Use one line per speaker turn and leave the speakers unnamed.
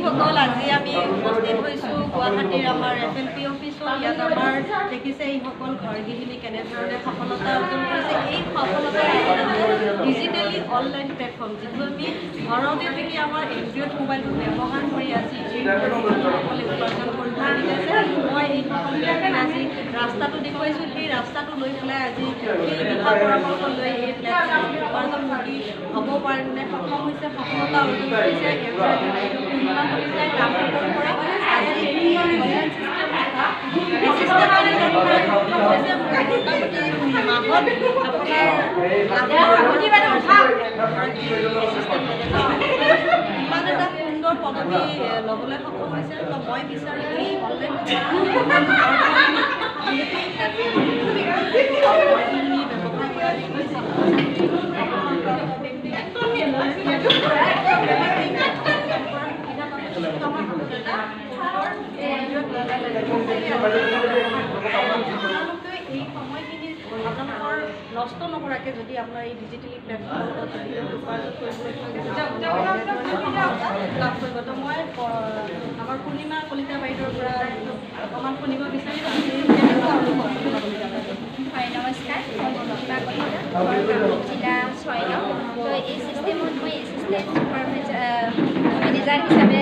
যিসকল আজি আমি উপস্থিত হৈছোঁ গুৱাহাটীৰ আমাৰ FLP অফিচত। ইয়াত আমাৰ দেখিছে এইসকল ঘৰ গৃহিণী কেনেধৰণে সফলতা অৰ্জন কৰিছে। এই সফলতাৰ ডিজিটেলি অনলাইন প্লেটফৰ্ম যিটো আমি ঘৰতে থাকি আমাৰ এণ্ড্ৰইড মোবাইলটো ব্যৱহাৰ কৰি আজি সকলে উপাৰ্জন কৰিব পাৰিছে। মই এইসকলকে আজি ৰাস্তাটো দেখুৱাইছোঁ। সেই ৰাস্তাটো লৈ পেলাই আজি সেই দিহা পৰামৰ্শ লৈ এই প্লেটফৰ্মত উপাৰ্জন কৰি হ'ব কাৰণে সক্ষম হৈছে, সফলতা অৰ্জন কৰিছে। ইমান এটা সুন্দৰ পদবী ল'বলৈ সক্ষম হৈছে। তো মই বিচাৰোঁ এই অনলাইন এই সময়খিনি আপোনালোকৰ নষ্ট নকৰাকৈ যদি আপোনাৰ এই ডিজিটেলি প্লেটফৰ্মত উপাৰ্জন কৰিবলৈ লাভ কৰিব। তো মই আমাৰ পূৰ্ণিমা কলিতা বাইদেউৰ পৰা অকণমান শুনিব বিচাৰিম।
হয়, নমস্কাৰ। মই পূৰ্ণিমা কলিতা, জিলা 6 নং। তো এই চিষ্টেমত মই এছিষ্টেণ্ট চুপাৰভাইজাৰ মেনেজাৰ হিচাপে